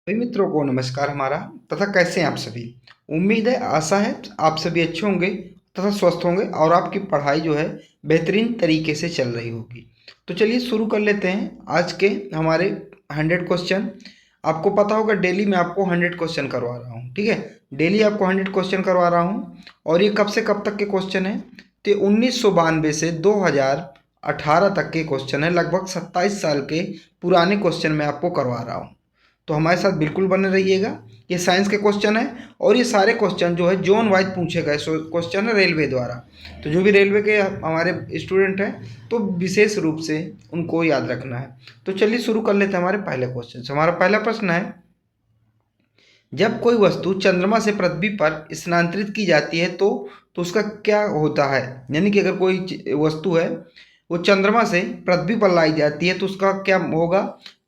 सभी मित्रों को नमस्कार हमारा तथा कैसे हैं आप सभी। उम्मीद है, आशा है आप सभी अच्छे होंगे तथा स्वस्थ होंगे और आपकी पढ़ाई जो है बेहतरीन तरीके से चल रही होगी। तो चलिए शुरू कर लेते हैं आज के हमारे 100 क्वेश्चन। आपको पता होगा डेली मैं आपको 100 क्वेश्चन करवा रहा हूँ, ठीक है। डेली आपको 100 क्वेश्चन करवा रहा हूँ और ये कब से कब तक के क्वेश्चन है तो 1992 से 2018 तक के क्वेश्चन है। लगभग 27 साल के पुराने क्वेश्चन मैं आपको करवा रहा हूँ, तो हमारे साथ बिल्कुल बने रहिएगा। ये साइंस के क्वेश्चन है और ये सारे क्वेश्चन जो है जोन वाइज पूछे गए क्वेश्चन है रेलवे द्वारा। तो जो भी रेलवे के हमारे स्टूडेंट हैं तो विशेष रूप से उनको याद रखना है। तो चलिए शुरू कर लेते हैं हमारे पहले क्वेश्चन से। हमारा पहला प्रश्न है, जब कोई वस्तु चंद्रमा से पृथ्वी पर स्थानांतरित की जाती है तो उसका क्या होता है। यानी कि अगर कोई वस्तु है वो चंद्रमा से पृथ्वी पर लाई जाती है तो उसका क्या होगा,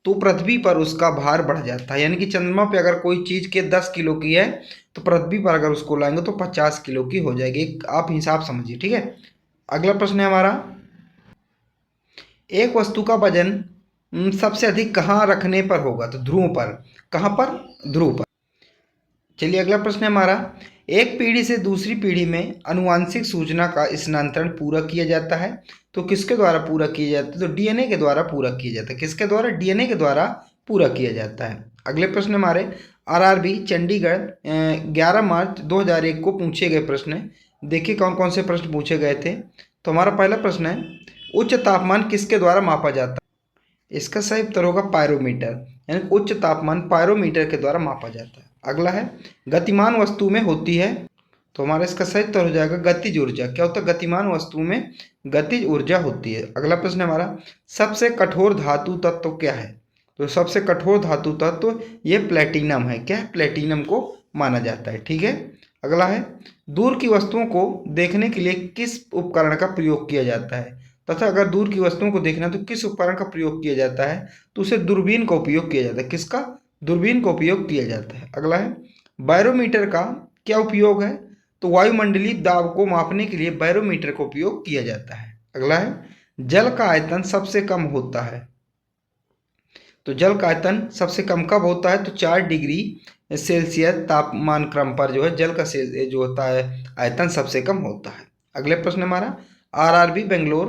तो पृथ्वी पर उसका भार बढ़ जाता है। यानी कि चंद्रमा पे अगर कोई चीज़ के 10 किलो की है तो पृथ्वी पर अगर उसको लाएंगे तो 50 किलो की हो जाएगी। आप हिसाब समझिए, ठीक है। अगला प्रश्न है हमारा, एक वस्तु का वजन सबसे अधिक कहाँ रखने पर होगा, तो ध्रुव पर। कहाँ पर? ध्रुव पर। चलिए अगला प्रश्न है हमारा, एक पीढ़ी से दूसरी पीढ़ी में आनुवांशिक सूचना का स्थानांतरण पूरा किया जाता है तो किसके द्वारा पूरा किया जाता है, तो डीएनए के द्वारा पूरा किया जाता है। किसके द्वारा? डीएनए के द्वारा पूरा किया जाता है। अगले प्रश्न हमारे, आरआरबी चंडीगढ़ 11 मार्च 2001 को पूछे गए प्रश्न है। देखिए कौन कौन से प्रश्न पूछे गए थे। तो हमारा पहला प्रश्न है, उच्च तापमान किसके द्वारा मापा जाता है। इसका सही उत्तर होगा पायरोमीटर, यानी उच्च तापमान पायरोमीटर के द्वारा मापा जाता है। अगला है, गतिमान वस्तु में होती है, तो हमारा इसका सही उत्तर हो जाएगा गतिज ऊर्जा। क्या होता है? गतिमान वस्तु में गतिज ऊर्जा होती है। अगला प्रश्न है हमारा, सबसे कठोर धातु तत्व क्या है, तो सबसे कठोर धातु तत्व ये प्लेटिनम है। क्या है? प्लेटिनम को माना जाता है, ठीक है। अगला है, दूर की वस्तुओं को देखने के लिए किस उपकरण का प्रयोग किया जाता है, तथा अगर दूर की वस्तुओं को देखना है तो किस उपकरण का प्रयोग किया जाता है, तो उसे दूरबीन का उपयोग किया जाता है। किसका? दूरबीन का उपयोग किया जाता है। अगला है, बैरोमीटर का क्या उपयोग है, तो वायुमंडलीय दाब को मापने के लिए बैरोमीटर का उपयोग किया जाता है। अगला है, जल का आयतन सबसे कम होता है, तो जल का आयतन सबसे कम कब होता है, तो 4 डिग्री सेल्सियस तापमान क्रम पर जो है जल का जो होता है आयतन सबसे कम होता है। अगले प्रश्न हमारा, आरआरबी बेंगलोर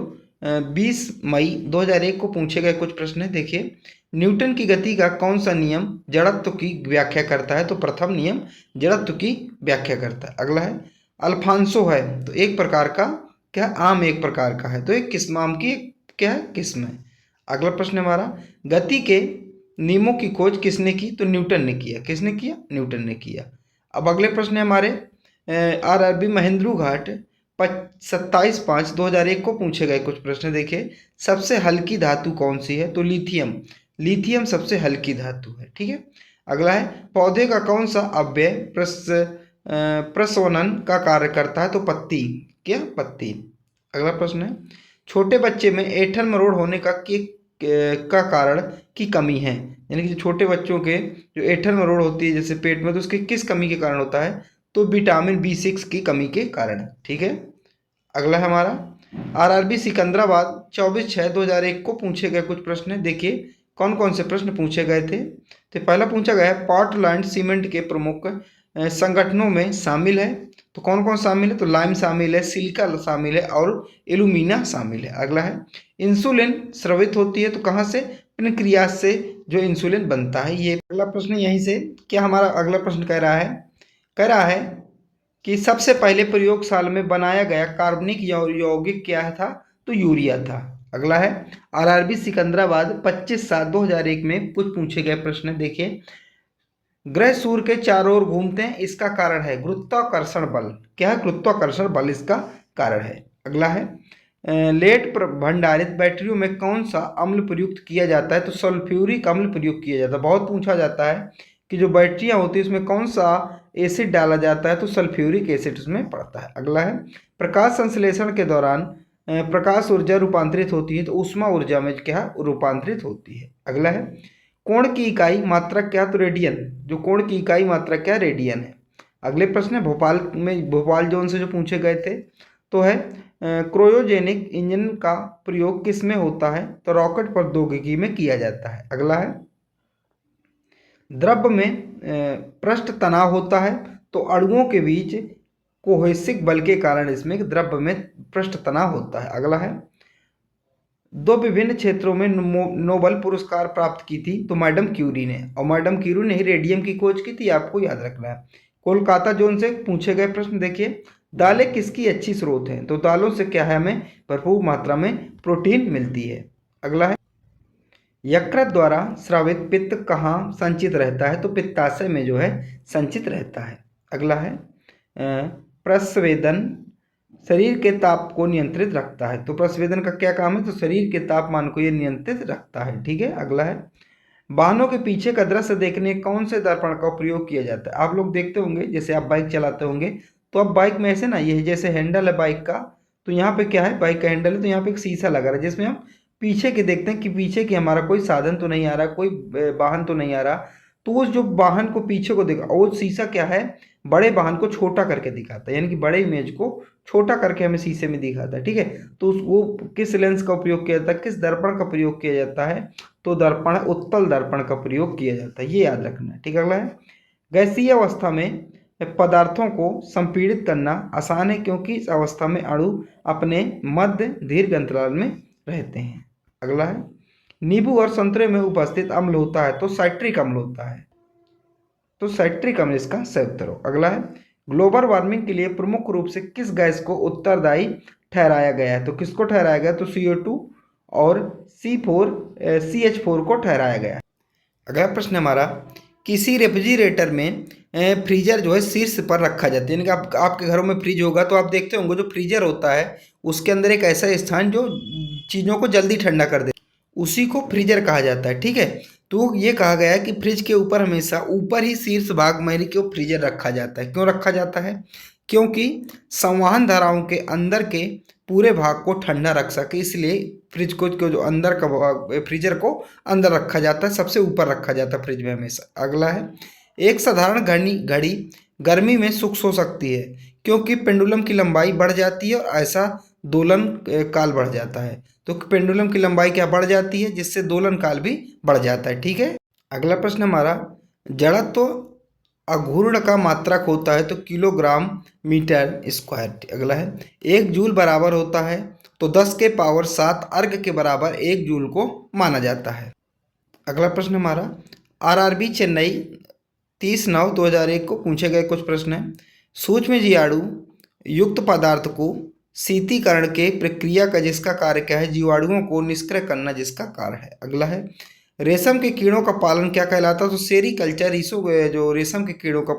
20 मई 2001 को पूछे गए कुछ प्रश्न है। देखिए, न्यूटन की गति का कौन सा नियम जड़त्व की व्याख्या करता है, तो प्रथम नियम जड़त्व की व्याख्या करता है। अगला है, अल्फांसो है तो एक प्रकार का क्या? आम एक प्रकार का है, तो एक किस्म आम की क्या है? किस्म है। अगला प्रश्न हमारा, गति के नियमों की खोज किसने की, तो न्यूटन ने किया। किसने किया? न्यूटन ने किया। अब अगले प्रश्न है हमारे, आरआरबी महेंद्रू घाट 27/5/2001 को पूछे गए कुछ प्रश्न। देखिए, सबसे हल्की धातु कौन सी है, तो लिथियम। लिथियम सबसे हल्की धातु है, ठीक है। अगला है, पौधे का कौन सा अव्यय प्रसवनन का कार्य करता है, तो पत्ती। क्या? पत्ती। अगला प्रश्न है, छोटे बच्चे में ऐंठन मरोड़ होने का कारण की कमी है। यानी कि जो छोटे बच्चों के जो ऐंठन मरोड़ होती है जैसे पेट में, तो उसकी किस कमी के कारण होता है, तो विटामिन B6 की कमी के कारण, ठीक है। अगला है हमारा, आरआरबी सिकंदराबाद 24/6/2001 को पूछे गए कुछ प्रश्न है। देखिए कौन कौन से प्रश्न पूछे गए थे। तो पहला पूछा गया है, पोर्टलैंड सीमेंट के प्रमुख संगठनों में शामिल है, तो कौन कौन शामिल है, तो लाइम शामिल है, सिलिका शामिल है और एल्यूमिना शामिल है। अगला है, इंसुलिन स्रवित होती है तो कहाँ से? पेनक्रियास से जो इंसुलिन बनता है। ये अगला प्रश्न यहीं से क्या हमारा अगला प्रश्न कह रहा है कि सबसे पहले प्रयोगशाला में बनाया गया कार्बनिक यौगिक क्या था, तो यूरिया था। अगला है, आरआरबी सिकंदराबाद 25/7/2001 में कुछ पूछे गए प्रश्न। देखिए, ग्रह सूर्य के चारों ओर घूमते हैं, इसका कारण है गुरुत्वाकर्षण बल। क्या है? गुरुत्वाकर्षण बल इसका कारण है। अगला है, लेड भंडारित बैटरियों में कौन सा अम्ल प्रयुक्त किया जाता है, तो सल्फ्यूरिक अम्ल प्रयुक्त किया जाता है। बहुत पूछा जाता है कि जो बैटरियां होती है उसमें कौन सा एसिड डाला जाता है, तो सल्फ्यूरिक एसिड उसमें पड़ता है। अगला है, प्रकाश संश्लेषण के दौरान प्रकाश ऊर्जा रूपांतरित होती है तो ऊष्मा ऊर्जा में क्या रूपांतरित होती है। अगला है, कोण की इकाई मात्रक क्या, तो रेडियन। जो कोण की इकाई मात्रक क्या? रेडियन है। अगले प्रश्न है, भोपाल जोन से जो पूछे गए थे, तो है क्रायोजेनिक इंजन का प्रयोग किस में होता है, तो रॉकेट प्रौद्योगिकी में किया जाता है। अगला है, द्रव में पृष्ठ तनाव होता है, तो अणुओं के बीच कोहेसिव बल के कारण इसमें द्रव में पृष्ठ तनाव होता है। अगला है, दो विभिन्न क्षेत्रों में नोबेल पुरस्कार प्राप्त की थी तो मैडम क्यूरी ने, और मैडम क्यूरी ने ही रेडियम की खोज की थी, आपको याद रखना है। कोलकाता जोन से पूछे गए प्रश्न देखिए, दालें किसकी अच्छी स्रोत हैं, तो दालों से क्या है, हमें भरपूर मात्रा में प्रोटीन मिलती है। अगला है, यकृत द्वारा स्रावित पित्त कहाँ संचित रहता है, तो पित्ताशय में जो है संचित रहता है। अगला है, प्रस्वेदन शरीर के ताप को नियंत्रित रखता है, तो प्रस्वेदन का क्या काम है, तो शरीर के तापमान को ये नियंत्रित रखता है। ठीक है। अगला है, वाहनों के पीछे का दृश्य देखने कौन से दर्पण का उपयोग किया जाता है। आप लोग देखते होंगे, जैसे आप बाइक चलाते होंगे तो अब बाइक में ऐसे ना, ये जैसे हैंडल है बाइक का, तो यहाँ पे क्या है, बाइक का हैंडल है, तो यहाँ पे एक शीशा लगा रहा है जिसमें हम पीछे के देखते हैं कि पीछे की हमारा कोई साधन तो नहीं आ रहा, कोई वाहन तो नहीं आ रहा, तो उस जो वाहन को पीछे को देखा, वो शीशा क्या है, बड़े वाहन को छोटा करके दिखाता है, यानी कि बड़े इमेज को छोटा करके हमें शीशे में दिखाता है। ठीक है। तो वो किस लेंस का उपयोग किया जाता है, किस दर्पण का प्रयोग किया जाता है, तो दर्पण, उत्तल दर्पण का प्रयोग किया जाता है, ये याद रखना है। ठीक है। अगला है, गैसीय अवस्था में पदार्थों को संपीड़ित करना आसान है क्योंकि इस अवस्था में अणु अपने मध्य दीर्घ अंतराल में रहते हैं। अगला है, नींबू और संतरे में उपस्थित अम्ल होता है, तो साइट्रिक अम्ल होता है, तो साइट्रिक अम्ल इसका सही उत्तर हो। अगला है, ग्लोबल वार्मिंग के लिए प्रमुख रूप से किस गैस को उत्तरदायी ठहराया गया है, तो किसको ठहराया गया, तो CO2 और CH4 को ठहराया गया है। अगला प्रश्न हमारा, किसी रेफ्रिजरेटर में फ्रीजर जो है शीर्ष पर रखा जाता है, यानी कि आपके घरों में फ्रिज होगा तो आप देखते होंगे जो फ्रीजर होता है उसके अंदर एक ऐसा स्थान जो चीज़ों को जल्दी ठंडा कर दे, उसी को फ्रीजर कहा जाता है। ठीक है। तो ये कहा गया है कि फ्रिज के ऊपर हमेशा ऊपर ही शीर्ष भाग में क्यों फ्रीजर रखा जाता है, क्यों रखा जाता है, क्योंकि संवहन धाराओं के अंदर के पूरे भाग को ठंडा रख सके, इसलिए फ्रिज को जो अंदर का फ्रीजर को अंदर रखा जाता है, सबसे ऊपर रखा जाता है फ्रिज में हमेशा। अगला है, एक साधारण घड़ी गर्मी में सूक्ष्म हो सकती है क्योंकि पेंडुलम की लंबाई बढ़ जाती है और ऐसा दोलन काल बढ़ जाता है, तो पेंडुलम की लंबाई क्या बढ़ जाती है, जिससे दोलन काल भी बढ़ जाता है। ठीक है। अगला प्रश्न हमारा, जड़त्व तो अघूर्ण का मात्रक होता है, तो किलोग्राम मीटर स्क्वायर। अगला है, 1 जूल बराबर होता है, तो 10 के पावर 7 अर्ग के बराबर 1 जूल को माना जाता है। अगला प्रश्न हमारा, RRB चेन्नई 30/9/2001 को पूछे गए कुछ प्रश्न हैं। सूक्ष्म जीवाणु युक्त पदार्थ को शीतीकरण के प्रक्रिया का जिसका कार्य क्या है, जीवाणुओं को निष्क्रिय करना जिसका कार्य है। अगला है, रेशम के कीड़ों का पालन क्या कहलाता है, तो सेरीकल्चर जो रेशम के कीड़ों का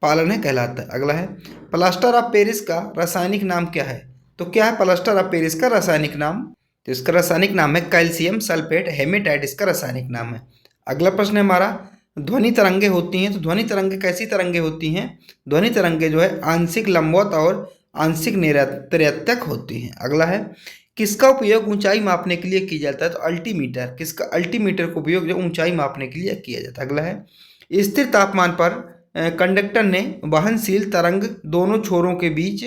पालन है कहलाता है। अगला है, प्लास्टर ऑफ पेरिस का रासायनिक नाम क्या है, तो क्या है प्लास्टर ऑफ पेरिस का रासायनिक नाम, तो इसका रासायनिक नाम है कैल्शियम सल्फेट हेमेटाइट, इसका रासायनिक नाम है। अगला प्रश्न है हमारा, ध्वनि तरंगे होती हैं, तो ध्वनि तरंगे कैसी तरंगे होती हैं, ध्वनि तरंगे जो है आंशिक लंबवत और आंशिक निरत्यक होती हैं। अगला है, किसका उपयोग ऊंचाई मापने के लिए किया जाता है, तो अल्टीमीटर, किसका, अल्टीमीटर का उपयोग जो ऊंचाई मापने के लिए किया जाता है। अगला है, स्थिर तापमान पर कंडक्टर ने वहनशील तरंग दोनों छोरों के बीच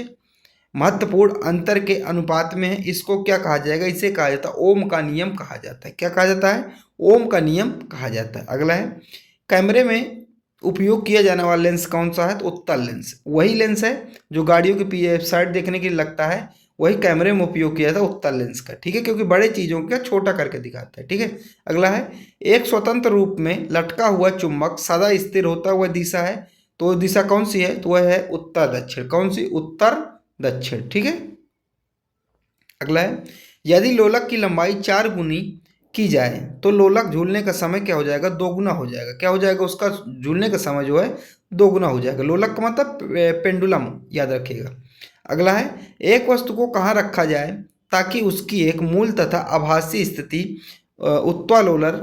महत्वपूर्ण अंतर के अनुपात में है, इसको क्या कहा जाएगा, इसे कहा जाता है ओम का नियम कहा जाता है। क्या कहा जाता है, ओम का नियम कहा जाता है। अगला है, कैमरे में उपयोग किया जाने वाला लेंस कौन सा है, तो उत्तल लेंस, वही लेंस है जो गाड़ियों की साइड देखने के लिए लगता है, वही कैमरे में उपयोग किया जाता है उत्तल लेंस का। ठीक है, क्योंकि बड़े चीज़ों का छोटा करके दिखाता है। ठीक है। अगला है, एक स्वतंत्र रूप में लटका हुआ चुंबक सदा स्थिर होता हुआ दिशा है, तो दिशा कौन सी है, तो वह है उत्तर दक्षिण, कौन सी, उत्तर दक्षिण। ठीक है। अगला है, यदि लोलक की लंबाई 4 गुनी की जाए तो लोलक झूलने का समय क्या हो जाएगा, 2 गुना हो जाएगा। क्या हो जाएगा, उसका झूलने का समय जो है 2 गुना हो जाएगा। लोलक का मतलब पेंडुलम, याद रखिएगा। अगला है, एक वस्तु को कहाँ रखा जाए ताकि उसकी एक मूल तथा आभासी स्थिति उत्तलोलर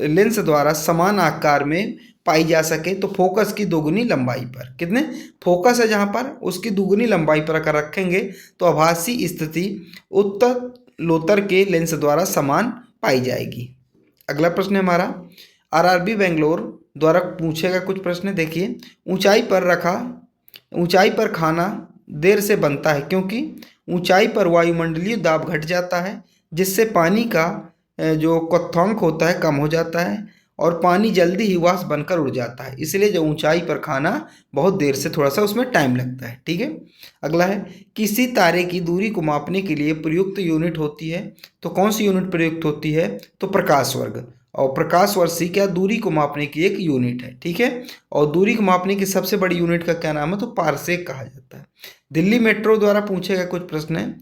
लेंस द्वारा समान आकार में पाई जा सके, तो फोकस की दोगुनी लंबाई पर, कितने फोकस है जहाँ पर, उसकी दोगुनी लंबाई पर अगर रखेंगे तो आभासी स्थिति उत्तलोत्तर के लेंस द्वारा समान पाई जाएगी। अगला प्रश्न है हमारा, RRB बेंगलोर द्वारा पूछेगा कुछ प्रश्न। देखिए, ऊंचाई पर खाना देर से बनता है क्योंकि ऊंचाई पर वायुमंडलीय दाब घट जाता है, जिससे पानी का जो क्वथनांक होता है कम हो जाता है, और पानी जल्दी ही वाष्प बनकर उड़ जाता है, इसलिए जो ऊंचाई पर खाना बहुत देर से थोड़ा सा उसमें टाइम लगता है। ठीक है, अगला है किसी तारे की दूरी को मापने के लिए प्रयुक्त यूनिट होती है, तो कौन सी यूनिट प्रयुक्त होती है, तो प्रकाश वर्ग। और प्रकाश वर्षी क्या दूरी को मापने की एक यूनिट है। ठीक है, और दूरी को मापने की सबसे बड़ी यूनिट का क्या नाम है, तो पारसेक कहा जाता है। दिल्ली मेट्रो द्वारा पूछे गए कुछ प्रश्न है,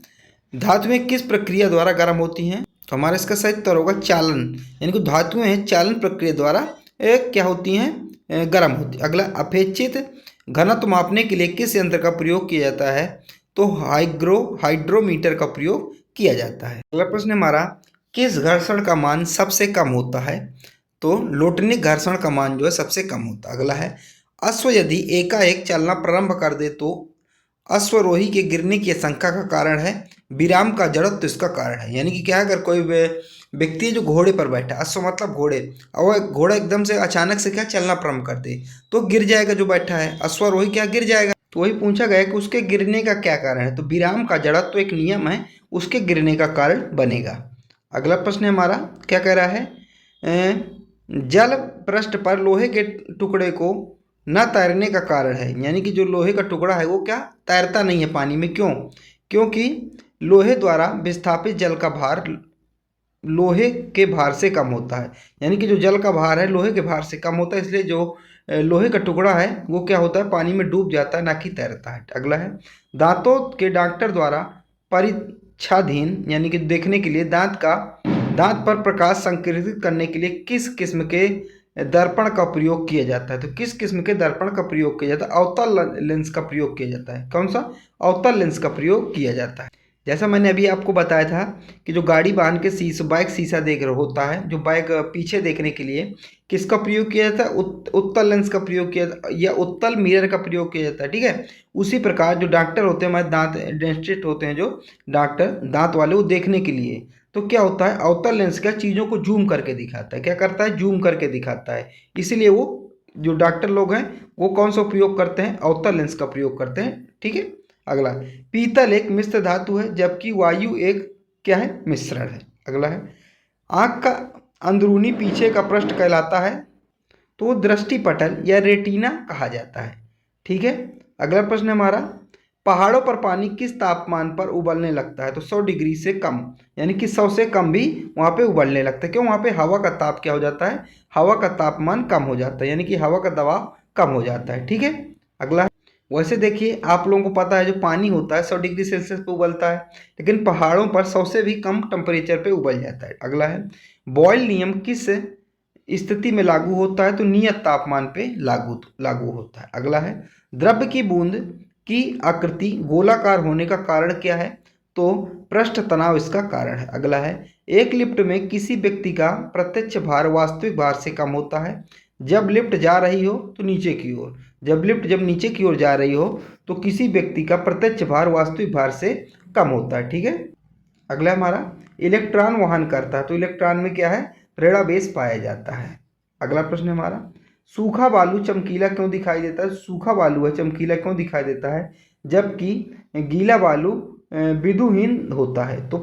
धातुएं किस प्रक्रिया द्वारा गर्म होती हैं, तो हमारा इसका सही उत्तर होगा चालन, यानी कि धातुएं हैं चालन प्रक्रिया द्वारा क्या होती हैं, गर्म होती। अगला अपेक्षित घनत्व मापने के लिए किस यंत्र का प्रयोग किया जाता है, तो हाइड्रोमीटर का प्रयोग किया जाता है। अगला प्रश्न हमारा किस घर्षण का मान सबसे कम होता है, तो लोटनिक घर्षण का मान जो है सबसे कम होता है। अगला है अश्व यदि एकाएक चलना प्रारंभ कर दे तो अश्वरोही के गिरने की आशंका का कारण है विराम का जड़त्व इसका कारण है। यानी कि क्या है, अगर कोई व्यक्ति जो घोड़े पर बैठा, अश्व मतलब घोड़े, और वह घोड़ा एकदम से अचानक से क्या चलना प्रारंभ कर दे तो गिर जाएगा, जो बैठा है अश्वरोही क्या गिर जाएगा। तो वही पूछा गया कि उसके गिरने का क्या कारण है, तो विराम का जड़त्व एक नियम है, उसके गिरने का कारण बनेगा। अगला प्रश्न हमारा क्या कह रहा है, जल पृष्ठ पर लोहे के टुकड़े को न तैरने का कारण है, यानी कि जो लोहे का टुकड़ा है वो क्या तैरता नहीं है पानी में, क्यों, क्योंकि लोहे द्वारा विस्थापित जल का भार लोहे के भार से कम होता है। यानी कि जो जल का भार है लोहे के भार से कम होता है, इसलिए जो लोहे का टुकड़ा है वो क्या होता है पानी में डूब जाता है, ना कि तैरता है। अगला है दांतों के डॉक्टर द्वारा परीक्षाधीन, यानी कि देखने के लिए दांत पर प्रकाश संकेंद्रित करने के लिए किस किस्म के दर्पण का प्रयोग किया जाता है, तो किस किस्म के दर्पण का प्रयोग किया जाता है, अवतल लेंस का प्रयोग किया जाता है। कौन सा, अवतल लेंस का प्रयोग किया जाता है। जैसा मैंने अभी आपको बताया था कि जो गाड़ी वाहन के बैक शीशा देख रहा होता है, जो बैक पीछे देखने के लिए किसका प्रयोग किया जाता है, उत्तल लेंस का प्रयोग किया या उत्तल मिरर का प्रयोग किया जाता है। ठीक है, उसी प्रकार जो डॉक्टर होते हैं हमारे दांत डेंटिस्ट होते हैं, जो डॉक्टर दांत वाले, वो देखने के लिए तो क्या होता है अवतल लेंस क्या चीज़ों को जूम करके दिखाता है, क्या करता है जूम करके दिखाता है, इसीलिए वो जो डॉक्टर लोग हैं वो कौन सा प्रयोग करते हैं, अवतल लेंस का प्रयोग करते हैं। ठीक है, अगला पीतल एक मिश्र धातु है जबकि वायु एक क्या है, मिश्रण है। अगला है आँख का अंदरूनी पीछे का पृष्ठ कहलाता है, तो दृष्टिपटल या रेटिना कहा जाता है। ठीक है, अगला प्रश्न हमारा पहाड़ों पर पानी किस तापमान पर उबलने लगता है, तो 100 डिग्री से कम, यानी कि 100 से कम भी वहाँ पे उबलने लगता है। क्यों, वहाँ पे हवा का ताप क्या हो जाता है, हवा का तापमान कम हो जाता है, यानी कि हवा का दबाव कम हो जाता है। ठीक है, अगला वैसे देखिए आप लोगों को पता है जो पानी होता है 100 डिग्री सेल्सियस पे उबलता है, लेकिन पहाड़ों पर 100 से भी कम टेम्परेचर पे उबल जाता है। अगला है बॉयल नियम किस स्थिति में लागू होता है, तो नियत तापमान पे लागू होता है। अगला है द्रव्य की बूंद की आकृति गोलाकार होने का कारण क्या है, तो पृष्ठ तनाव इसका कारण है। अगला है एक लिफ्ट में किसी व्यक्ति का प्रत्यक्ष भार वास्तविक भार से कम होता है जब लिफ्ट जा रही हो तो नीचे की ओर, जब नीचे की ओर जा रही हो तो किसी व्यक्ति का प्रत्यक्ष भार वास्तविक भार से कम होता है। ठीक है, अगला हमारा इलेक्ट्रॉन वहन करता है, तो इलेक्ट्रॉन में क्या है ऋणावेश पाया जाता है। अगला प्रश्न हमारा सूखा बालू चमकीला क्यों दिखाई देता है, सूखा बालू है चमकीला क्यों दिखाई देता है जबकि गीला बालू विद्युहीन होता है, तो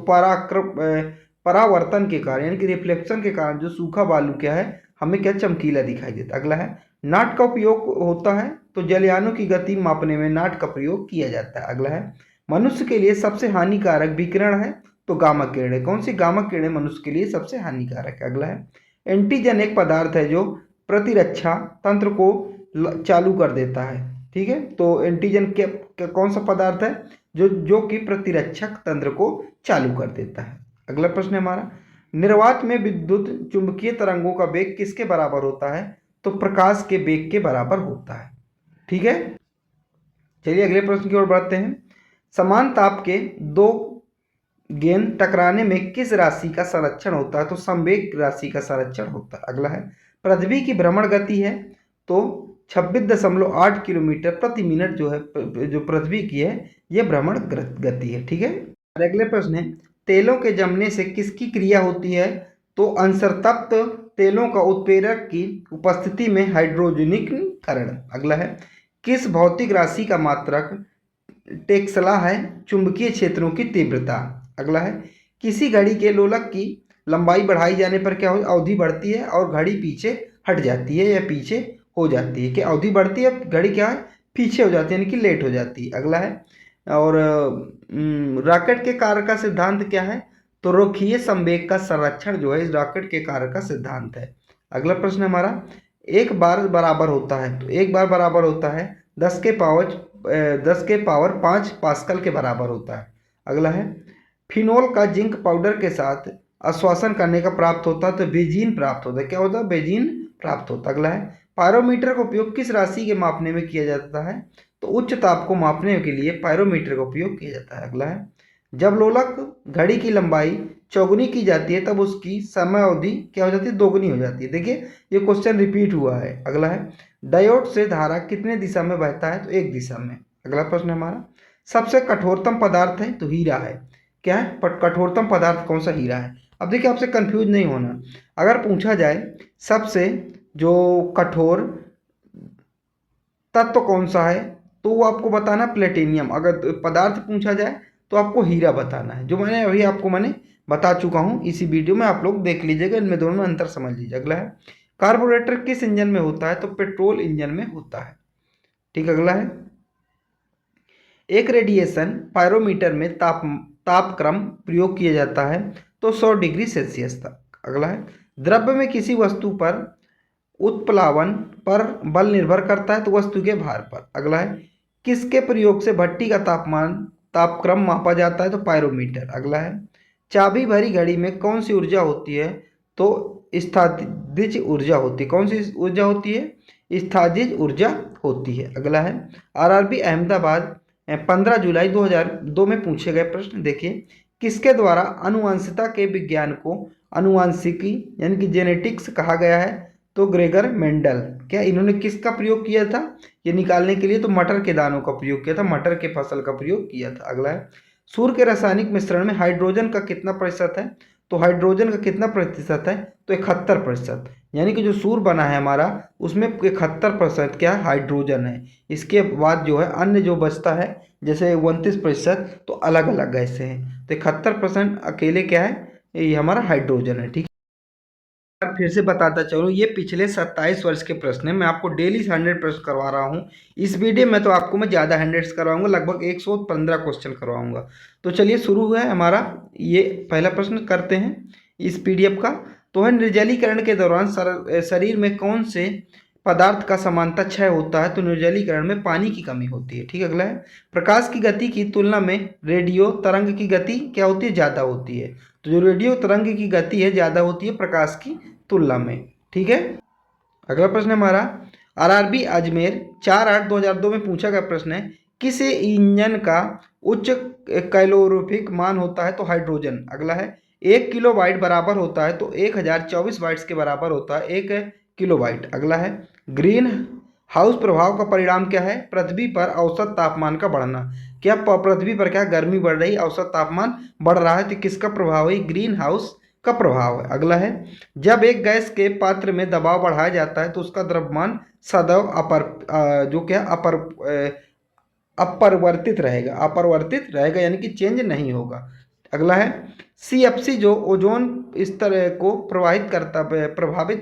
परावर्तन के कारण यानी कि रिफ्लेक्शन के कारण जो सूखा बालू क्या है हमें क्या चमकीला दिखाई देता है। अगला है नाट का उपयोग होता है, तो जलयानों की गति मापने में नाट का प्रयोग किया जाता है। अगला है मनुष्य के लिए सबसे हानिकारक विकिरण है, तो गामा किरण है, कौन सी गामा किरण मनुष्य के लिए सबसे हानिकारक है। अगला है एंटीजन एक पदार्थ है जो प्रतिरक्षा तंत्र को चालू कर देता है। ठीक है, तो एंटीजन क्या कौन सा पदार्थ है जो कि प्रतिरक्षक तंत्र को चालू कर देता है। अगला प्रश्न हमारा निर्वात में विद्युत चुंबकीय तरंगों का वेग किसके बराबर होता है, तो प्रकाश के वेग के बराबर होता है। ठीक है, चलिए अगले प्रश्न की ओर बढ़ते हैं। समान ताप के दो गेंद टकराने में किस राशि का संरक्षण होता है, तो संवेग राशि का संरक्षण होता है। अगला है पृथ्वी की भ्रमण गति है, तो 26.8 किलोमीटर प्रति मिनट जो है जो पृथ्वी की है यह भ्रमण गति है। ठीक है, अगले प्रश्न है तेलों के जमने से किसकी क्रिया होती है, तो अंतर्तप्त तेलों का उत्प्रेरक की उपस्थिति में हाइड्रोजनीकरण। अगला है किस भौतिक राशि का मात्रक टेस्ला है चुंबकीय क्षेत्रों की तीव्रता। अगला है किसी घड़ी के लोलक की लंबाई बढ़ाई जाने पर क्या हो, अवधि बढ़ती है और घड़ी पीछे हट जाती है या पीछे हो जाती है। कि अवधि बढ़ती है, घड़ी क्या है, पीछे हो जाती है, यानी कि लेट हो जाती है। अगला है, और रॉकेट के कार्य का सिद्धांत क्या है, तो रेखीय संवेग का संरक्षण जो है इस रॉकेट के कार्य का सिद्धांत है। अगला प्रश्न हमारा, एक बार बराबर होता है, तो एक बार बराबर होता है 10 के पावर 5 पास्कल के बराबर होता है। अगला है, फिनोल का जिंक पाउडर के साथ आश्वासन करने का प्राप्त होता है, तो बेजीन प्राप्त होता है। क्या होता है, बेजीन प्राप्त होता है। अगला है, पायरोमीटर का उपयोग किस राशि के मापने में किया जाता है, तो उच्च ताप को मापने के लिए पायरोमीटर का उपयोग किया जाता है। अगला है, जब लोलक घड़ी की लंबाई चौगुनी की जाती है तब उसकी समय अवधि क्या हो जाती है, दोगुनी हो जाती है। देखिए ये क्वेश्चन रिपीट हुआ है। अगला है, डायोड से धारा कितने दिशा में बहता है, तो एक दिशा में। अगला प्रश्न हमारा, सबसे कठोरतम पदार्थ है, तो हीरा है। क्या है, कठोरतम पदार्थ कौन सा, हीरा है। अब देखिए आपसे कंफ्यूज नहीं होना, अगर पूछा जाए सबसे जो कठोर तत्व कौन सा है, तो वो आपको बताना प्लेटिनियम। अगर पदार्थ पूछा जाए तो आपको हीरा बताना है, जो मैंने अभी आपको बता चुका हूँ इसी वीडियो में, आप लोग देख लीजिएगा, इनमें दोनों में अंतर समझ लीजिए। अगला है, कार्बोरेटर किस इंजन में होता है, तो पेट्रोल इंजन में होता है। ठीक। अगला है, एक रेडिएशन पायरोमीटर में तापक्रम प्रयोग किया जाता है, तो 100 डिग्री सेल्सियस तक। अगला है, द्रव्य में किसी वस्तु पर उत्प्लावन पर बल निर्भर करता है, तो वस्तु के भार पर। अगला है, किसके प्रयोग से भट्टी का तापक्रम मापा जाता है, तो पायरोमीटर। अगला है, चाबी भरी घड़ी में कौन सी ऊर्जा होती है, तो स्थैतिज ऊर्जा होती है। कौन सी ऊर्जा होती है, स्थैतिज ऊर्जा होती है। अगला है, आरआरबी अहमदाबाद 15 जुलाई 2002 में पूछे गए प्रश्न देखिए, किसके द्वारा अनुवंशिकता के विज्ञान को अनुवांशिकी यानी कि जेनेटिक्स कहा गया है, तो ग्रेगर मेंडल। क्या इन्होंने किसका प्रयोग किया था ये निकालने के लिए, तो मटर के दानों का प्रयोग किया था, मटर के फसल का प्रयोग किया था। अगला है, सूर्य के रासायनिक मिश्रण में हाइड्रोजन का कितना प्रतिशत है, तो हाइड्रोजन का कितना प्रतिशत है, तो 71%। यानी कि जो सूर्य बना है हमारा उसमें 71% क्या है, हाइड्रोजन है। इसके बाद जो है अन्य जो बचता है जैसे 29% तो अलग अलग गैसें हैं, तो 71% अकेले क्या है, ये हमारा हाइड्रोजन है। ठीक है, फिर से बताता चलूँ, ये पिछले 27 वर्ष के प्रश्न हैं। मैं आपको डेली 100 प्रश्न करवा रहा हूँ। इस वीडियो में तो आपको मैं ज़्यादा 100 करवाऊंगा, लगभग 115 क्वेश्चन करवाऊंगा। तो चलिए शुरू है हमारा, ये पहला प्रश्न करते हैं इस पीडीएफ का। तो है, निर्जलीकरण के दौरान शरीर में कौन से पदार्थ का समानता क्षय होता है, तो निर्जलीकरण में पानी की कमी होती है। ठीक। अगला है, प्रकाश की गति की तुलना में रेडियो तरंग की गति क्या होती है, ज़्यादा होती है। तो जो रेडियो तरंग की गति है ज़्यादा होती है प्रकाश की तुलना में। ठीक है। अगला प्रश्न हमारा, आरआरबी अजमेर 4/8/2002 में पूछा गया प्रश्न है, किस इंजन का उच्च कैलोरीफिक मान होता है, तो हाइड्रोजन। अगला है, 1 किलोवाट बराबर होता है, तो 1024 वाट्स के बराबर होता है 1 किलोवाट। अगला है, ग्रीन हाउस प्रभाव का परिणाम क्या है, पृथ्वी पर औसत तापमान का बढ़ना। क्या पृथ्वी पर क्या गर्मी बढ़ रही, औसत तापमान बढ़ रहा है, तो किसका प्रभाव है, ग्रीन हाउस का प्रभाव है। अगला है, जब एक गैस के पात्र में दबाव बढ़ाया जाता है तो उसका द्रव्यमान सदैव अपरिवर्तित रहेगा, अपरिवर्तित रहेगा यानी कि चेंज नहीं होगा। अगला है, सीएफसी जो ओजोन स्तर को प्रभावित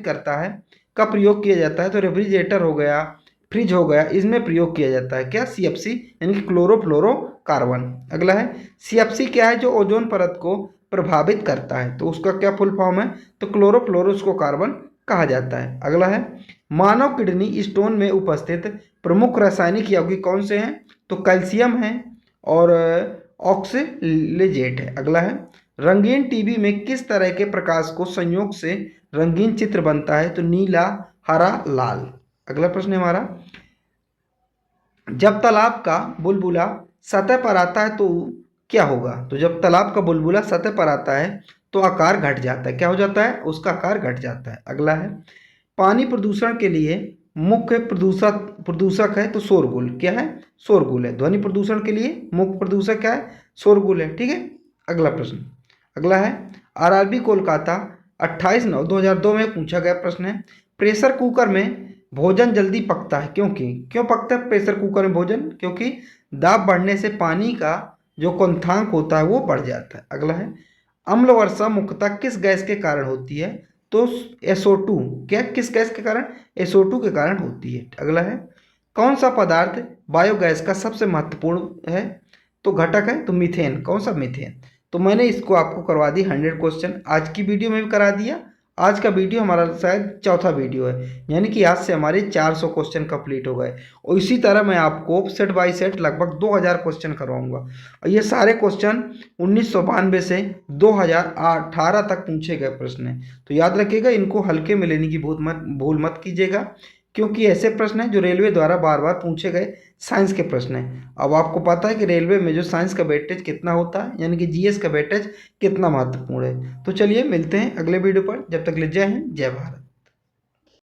करता है का प्रयोग किया जाता है, तो रेफ्रिजरेटर हो गया, फ्रिज हो गया, इसमें प्रयोग किया जाता है क्या, सीएफसी यानी कि क्लोरोफ्लोरोकार्बन। अगला है, सीएफसी क्या है, जो ओजोन परत को प्रभावित करता है, तो उसका क्या फुल फॉर्म है, तो क्लोरोफ्लोरोकार्बन कहा जाता है। अगला है, मानव किडनी स्टोन में उपस्थित प्रमुख रासायनिक यौगिक कौन से हैं, तो कैल्शियम है और ऑक्सीलेजेट है। अगला है, रंगीन टीवी में किस तरह के प्रकाश को संयोग से रंगीन चित्र बनता है, तो नीला, हरा, लाल। अगला प्रश्न है हमारा, जब तालाब का बुलबुला सतह पर आता है तो क्या होगा, तो जब तालाब का बुलबुला सतह पर आता है तो आकार घट जाता है, क्या हो जाता है, उसका आकार घट जाता है। अगला है, पानी प्रदूषण के लिए मुख्य प्रदूषक है, तो शोरगुल। क्या है, शोरगुल है। ध्वनि प्रदूषण के लिए मुख्य प्रदूषक क्या है, शोरगुल है। ठीक है। अगला प्रश्न, अगला है, आरआरबी कोलकाता 28/9/2002 में पूछा गया प्रश्न है, प्रेशर कुकर में भोजन जल्दी पकता है क्यों पकता है प्रेशर कुकर में भोजन, क्योंकि दाब बढ़ने से पानी का जो क्वथनांक होता है वो बढ़ जाता है। अगला है, अम्ल वर्षा मुख्यतः किस गैस के कारण होती है? तो SO2। क्या किस गैस के कारण? SO2 के कारण होती है। अगला है, कौन सा पदार्थ बायोगैस का सबसे महत्वपूर्ण है? तो घटक है, तो मीथेन। कौन सा? मीथेन। तो मैंने इसको आपको करवा दी 100 क्वेश्चन, आज की वीडियो में भी करा दिया। आज का वीडियो हमारा शायद चौथा वीडियो है, यानी कि आज से हमारे 400 क्वेश्चन कंप्लीट हो गए। और इसी तरह मैं आपको सेट बाय सेट लगभग 2000 क्वेश्चन करवाऊंगा। और ये सारे क्वेश्चन 1992 से 2018 तक पूछे गए प्रश्न हैं। तो याद रखिएगा, इनको हल्के में लेने की भूल मत कीजिएगा, क्योंकि ऐसे प्रश्न हैं जो रेलवे द्वारा बार बार पूछे गए साइंस के प्रश्न हैं। अब आपको पता है कि रेलवे में जो साइंस का वेटेज कितना होता है, यानी कि जीएस का वेटेज कितना महत्वपूर्ण है। तो चलिए मिलते हैं अगले वीडियो पर, जब तक ले जय हिंद जय भारत।